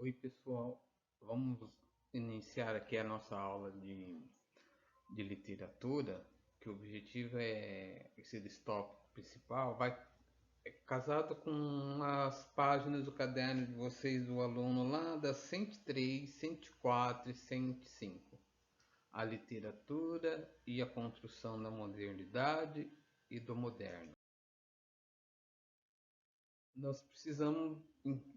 Oi, pessoal. Vamos iniciar aqui a nossa aula de literatura, que o objetivo é esse tópico principal, vai casado com as páginas do caderno de vocês, do aluno lá das 103, 104 e 105. A literatura e a construção da modernidade e do moderno. Nós precisamos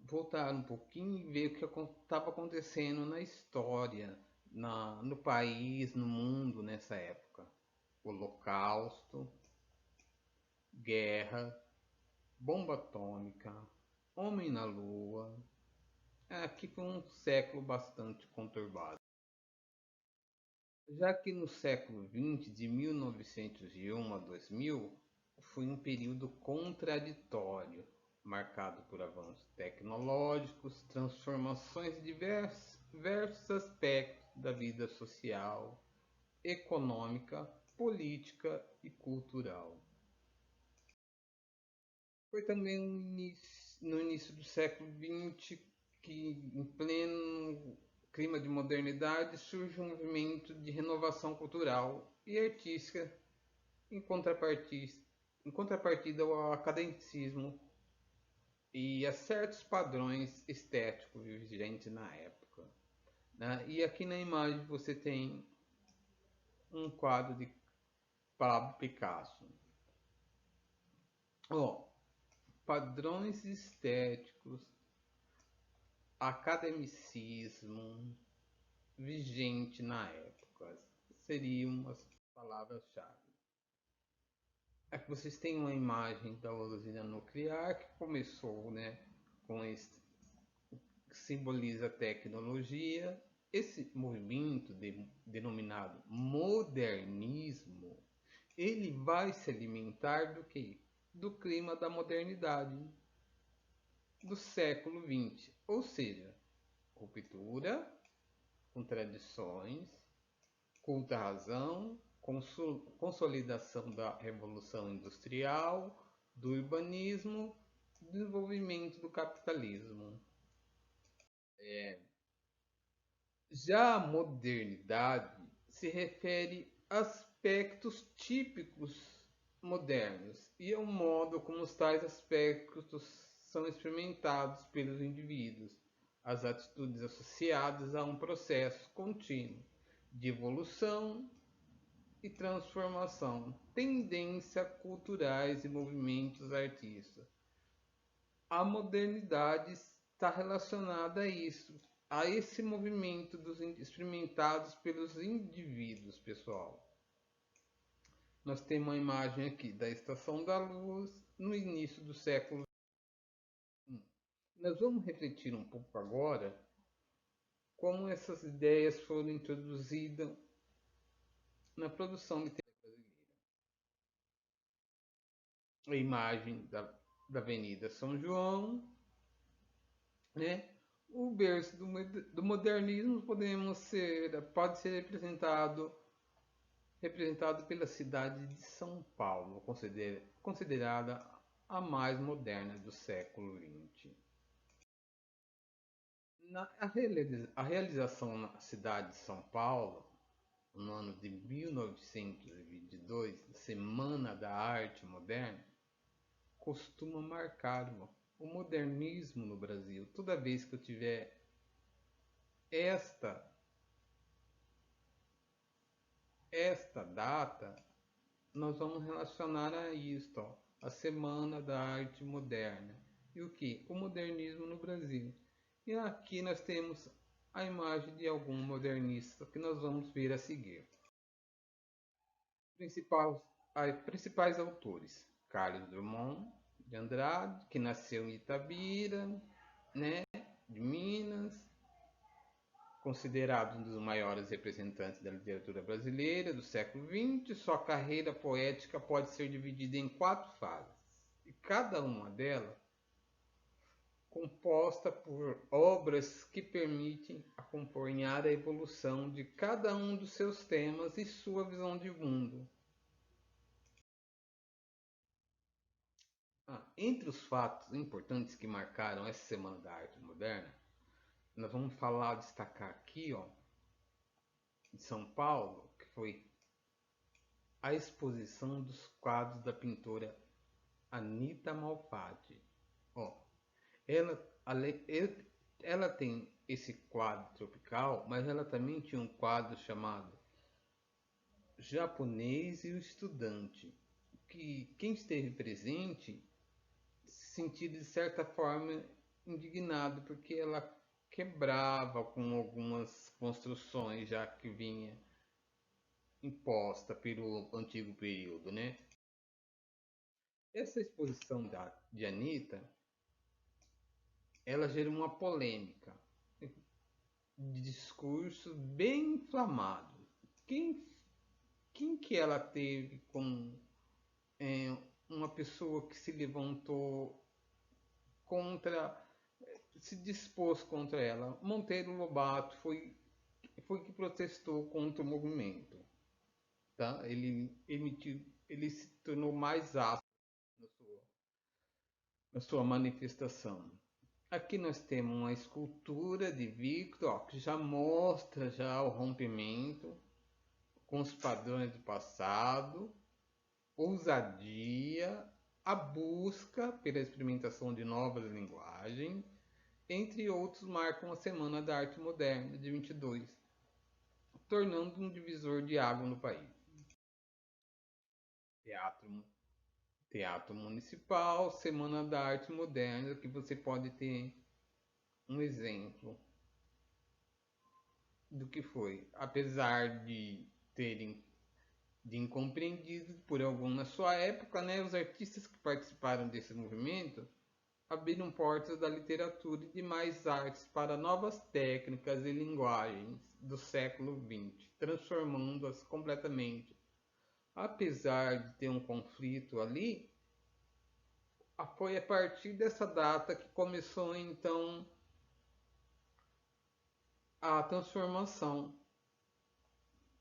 voltar um pouquinho e ver o que estava acontecendo na história, no país, no mundo nessa época. Holocausto, guerra, bomba atômica, homem na lua. Aqui foi um século bastante conturbado. Já que no século XX, de 1901 a 2000, foi um período contraditório, marcado por avanços tecnológicos, transformações de diversos aspectos da vida social, econômica, política e cultural. Foi também no início do século XX que, em pleno clima de modernidade, surge um movimento de renovação cultural e artística em contrapartida ao academicismo e a certos padrões estéticos vigentes na época. Né? E aqui na imagem você tem um quadro de Pablo Picasso. Oh, padrões estéticos, academicismo vigente na época seriam as palavras-chave. Aqui vocês têm uma imagem da usina nuclear que começou, né, com esse que simboliza a tecnologia. Esse movimento denominado modernismo, ele vai se alimentar do que? Do clima da modernidade do século XX, ou seja, ruptura com tradições, culto à razão, consolidação da revolução industrial, do urbanismo, desenvolvimento do capitalismo. Já a modernidade se refere a aspectos típicos modernos e ao modo como os tais aspectos são experimentados pelos indivíduos, as atitudes associadas a um processo contínuo de evolução e transformação, tendência culturais e movimentos artísticos. A modernidade está relacionada a isso, a esse movimento dos experimentados pelos indivíduos, pessoal. Nós temos uma imagem aqui da Estação da Luz no início do século XX. Nós vamos refletir um pouco agora como essas ideias foram introduzidas na produção literária brasileira. A imagem da Avenida São João, né? O berço do modernismo pode ser representado pela cidade de São Paulo, considerada a mais moderna do século XX. A realização na cidade de São Paulo, no ano de 1922, Semana da Arte Moderna, costuma marcar o modernismo no Brasil. Toda vez que eu tiver esta esta data, nós vamos relacionar a isto, ó, a Semana da Arte Moderna. E o que? O modernismo no Brasil. E aqui nós temos a imagem de algum modernista que nós vamos ver a seguir. Principais autores: Carlos Drummond de Andrade, que nasceu em Itabira, né, de Minas, considerado um dos maiores representantes da literatura brasileira do século XX. Sua carreira poética pode ser dividida em 4 fases, e cada uma delas composta por obras que permitem acompanhar a evolução de cada um dos seus temas e sua visão de mundo. Entre os fatos importantes que marcaram essa Semana da Arte Moderna, nós vamos falar, destacar aqui, ó, em São Paulo, que foi a exposição dos quadros da pintora Anita Malfatti. Ó, ela, ela tem esse quadro tropical, mas ela também tinha um quadro chamado Japonês e o Estudante, que quem esteve presente se sentia de certa forma indignado, porque ela quebrava com algumas construções já que vinha imposta pelo antigo período, né? Essa exposição de Anitta, ela gerou uma polêmica de discurso bem inflamado. Quem, quem que ela teve com uma pessoa que se levantou contra, se dispôs contra ela? Monteiro Lobato foi que protestou contra o movimento, tá? Ele se tornou mais ácido na sua manifestação. Aqui nós temos uma escultura de Victor, ó, que já mostra já o rompimento com os padrões do passado, ousadia, a busca pela experimentação de novas linguagens, entre outros, marcam a Semana da Arte Moderna de 22, tornando um divisor de água no país. Teatro, Teatro Municipal, Semana da Arte Moderna, que você pode ter um exemplo do que foi, apesar de terem de incompreendido por algum na sua época, né, os artistas que participaram desse movimento abriram portas da literatura e demais artes para novas técnicas e linguagens do século XX, transformando-as completamente. Apesar de ter um conflito ali, foi a partir dessa data que começou então a transformação.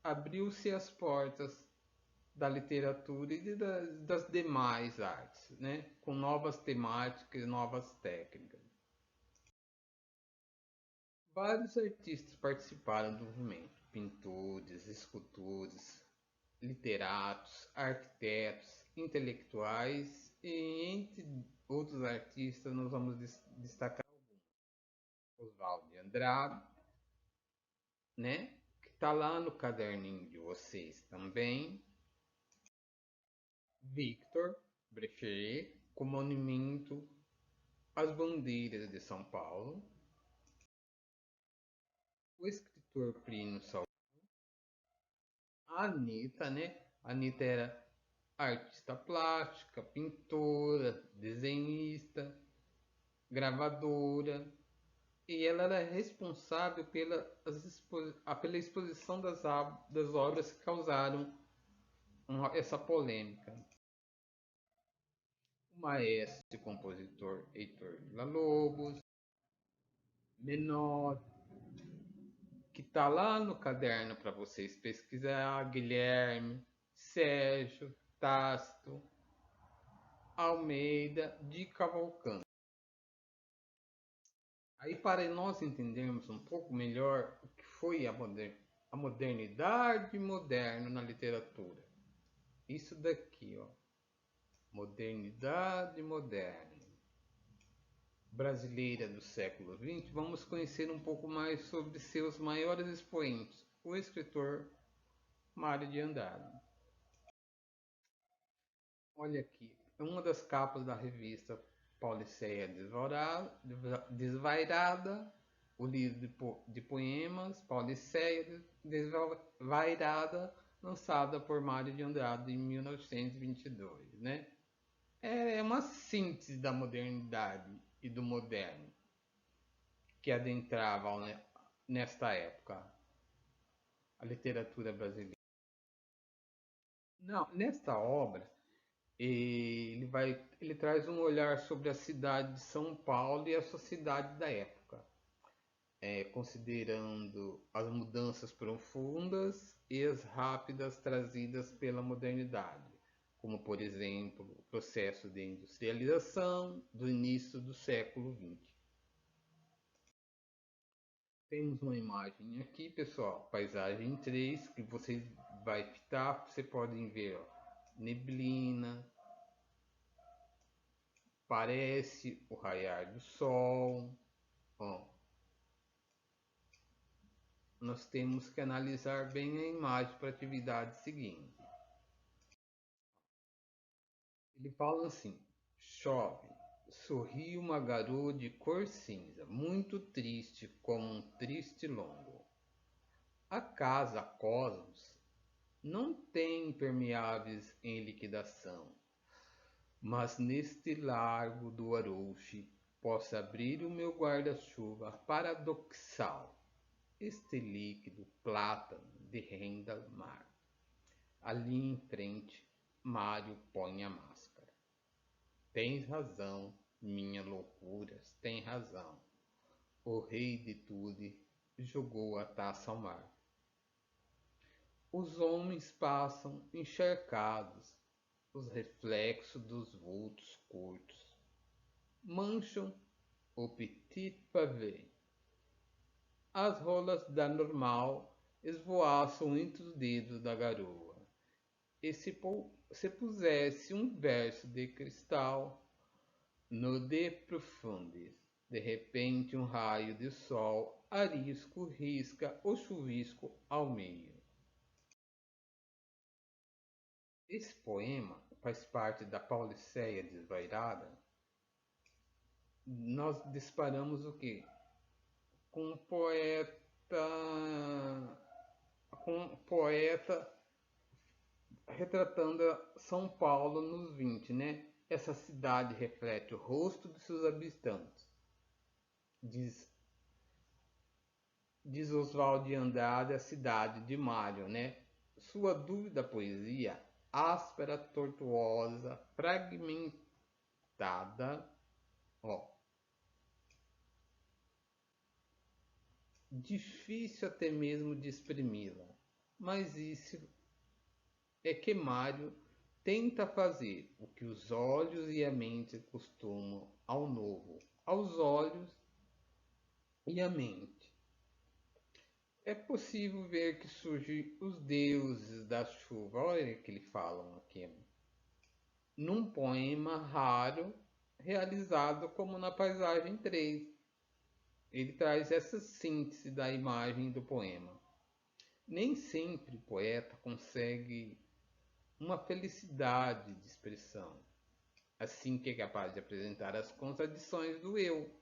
Abriu-se as portas da literatura e das demais artes, né? Com novas temáticas, novas técnicas. Vários artistas participaram do movimento: pintores, escultores, literatos, arquitetos, intelectuais e entre outros artistas nós vamos destacar Oswaldo de Andrade, né? Que está lá no caderninho de vocês também. Victor Brecher, com monumento às bandeiras de São Paulo. O escritor Plínio Salgado. A Anitta, né? A Anitta era artista plástica, pintora, desenhista, gravadora, e ela era responsável pela exposição das obras que causaram essa polêmica. O maestro e compositor Heitor Villa-Lobos, menor, que está lá no caderno para vocês pesquisar, Guilherme, Sérgio, Tácito, Almeida de Cavalcante. Aí, para nós entendermos um pouco melhor o que foi a modernidade moderna na literatura. Isso daqui, ó. Modernidade moderna brasileira do século XX, vamos conhecer um pouco mais sobre seus maiores expoentes, o escritor Mário de Andrade. Olha aqui, uma das capas da revista Pauliceia Desvairada, o livro de poemas Pauliceia Desvairada, lançada por Mário de Andrade em 1922, né? É uma síntese da modernidade e do moderno que adentravam, né, nesta época a literatura brasileira. Não, nesta obra ele traz um olhar sobre a cidade de São Paulo e a sociedade da época, considerando as mudanças profundas e as rápidas trazidas pela modernidade, como por exemplo o processo de industrialização do início do século XX. Temos uma imagem aqui, pessoal, paisagem 3, que você vai fitar, você pode ver, ó, neblina, parece o raiar do sol, ó. Nós temos que analisar bem a imagem para a atividade seguinte. Ele fala assim: chove, sorri uma garoa de cor cinza, muito triste como um triste longo. A casa Cosmos não tem impermeáveis em liquidação, mas neste largo do Arouche posso abrir o meu guarda-chuva paradoxal, este líquido plátano de renda mar. Ali em frente, Mário põe a máscara. Tens razão, minha loucuras, tem razão. O rei de Tule jogou a taça ao mar. Os homens passam encharcados, os reflexos dos vultos curtos mancham o petit pavé. As rolas da normal esvoaçam entre os dedos da garoa. E se pusesse um verso de cristal no de profundis, de repente um raio de sol arisco risca o chuvisco ao meio. Esse poema faz parte da Pauliceia Desvairada. Nós disparamos o quê? Com um poeta retratando São Paulo nos 20, né? Essa cidade reflete o rosto de seus habitantes, diz, diz Oswald de Andrade, a cidade de Mário, né? Sua dúvida poesia, áspera, tortuosa, fragmentada, ó, difícil até mesmo de exprimi-la, mas isso é que Mário tenta fazer o que os olhos e a mente costumam ao novo, aos olhos e a mente. É possível ver que surgem os deuses da chuva, olha o que eles falam aqui, num poema raro realizado como na paisagem 3. Ele traz essa síntese da imagem do poema. Nem sempre o poeta consegue uma felicidade de expressão, assim que é capaz de apresentar as contradições do eu,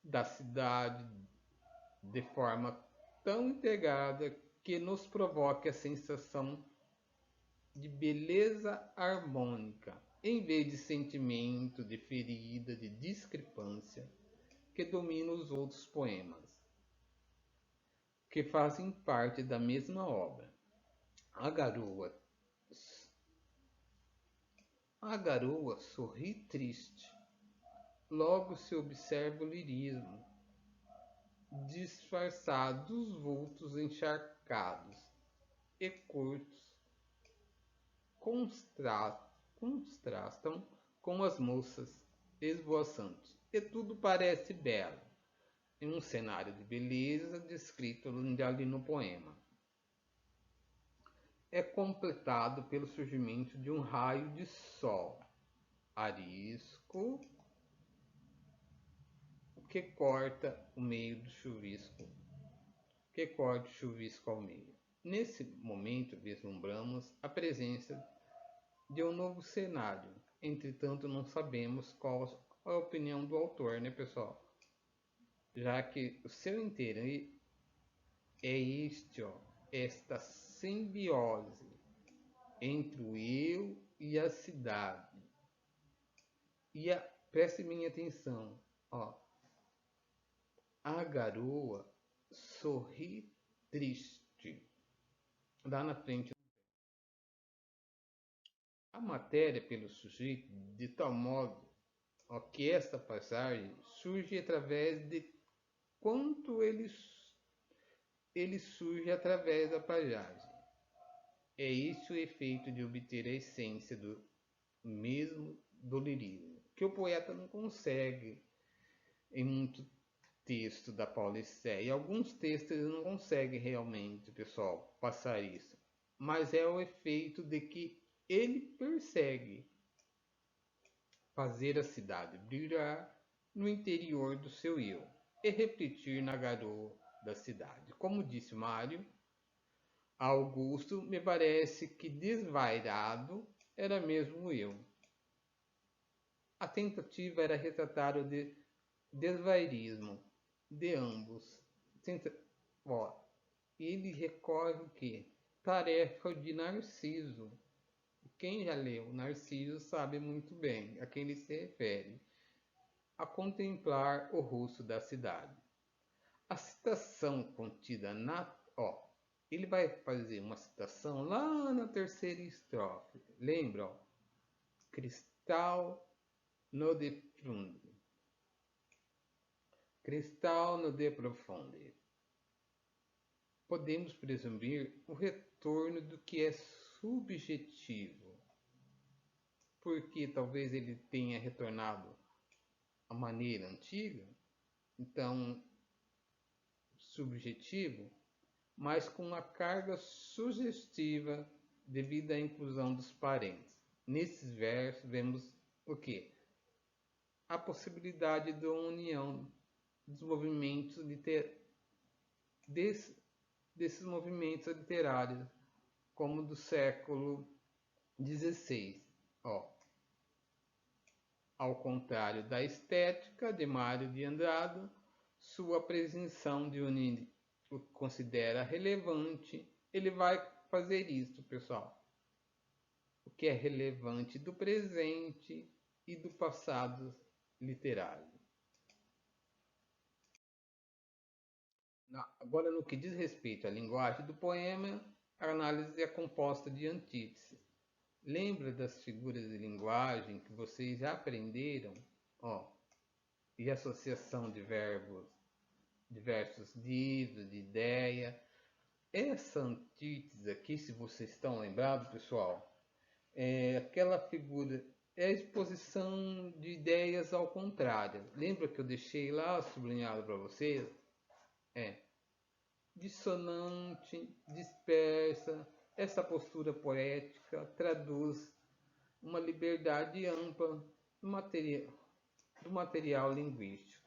da cidade, de forma tão integrada que nos provoque a sensação de beleza harmônica, em vez de sentimento de ferida, de discrepância que domina os outros poemas, que fazem parte da mesma obra. A garoa A garoa sorri triste. Logo se observa o lirismo, disfarçado dos vultos encharcados e curtos, contrastam com as moças esvoaçantes, e tudo parece belo, em um cenário de beleza descrito ali no poema. É completado pelo surgimento de um raio de sol, arisco, que corta o meio do chuvisco, que corta o chuvisco ao meio. Nesse momento vislumbramos a presença de um novo cenário. Entretanto, não sabemos qual a opinião do autor, né, pessoal? Já que o seu interesse é esta simbiose entre o eu e a cidade. Preste minha atenção, ó. A garoa sorri triste. Lá na frente. A matéria pelo sujeito de tal modo que esta passagem surge através de quanto ele surge através da paisagem. É isso o efeito de obter a essência do mesmo do lirismo, que o poeta não consegue em muito texto da Paulicéia. E alguns textos eles não conseguem realmente, pessoal, passar isso. Mas é o efeito de que ele persegue fazer a cidade brilhar no interior do seu eu e refletir na garoa da cidade. Como disse Mário, Augusto, me parece que desvairado era mesmo eu. A tentativa era retratar o desvairismo de ambos. Ó, ele recorre o quê? Tarefa de Narciso. Quem já leu Narciso sabe muito bem a quem ele se refere. A contemplar o rosto da cidade. A citação contida na... ele vai fazer uma citação lá na terceira estrofe. Lembra? Cristal no de profunde. Cristal no de profunde. Podemos presumir o retorno do que é subjetivo, porque talvez ele tenha retornado à maneira antiga, então subjetivo, mas com uma carga sugestiva devido à inclusão dos parentes. Nesses versos vemos o que? A possibilidade da união dos movimentos desses movimentos literários, como do século XVI. Ao contrário da estética de Mário de Andrade, sua presunção de unir o que considera relevante, ele vai fazer isso, pessoal. O que é relevante do presente e do passado literário. Agora, no que diz respeito à linguagem do poema, a análise é composta de antíteses. Lembra das figuras de linguagem que vocês já aprenderam? E associação de verbos, diversos ditos, de ideia. Essa antítese aqui, se vocês estão lembrados, pessoal, é aquela figura, é a exposição de ideias ao contrário. Lembra que eu deixei lá sublinhado para vocês? Dissonante, dispersa. Essa postura poética traduz uma liberdade ampla do material linguístico.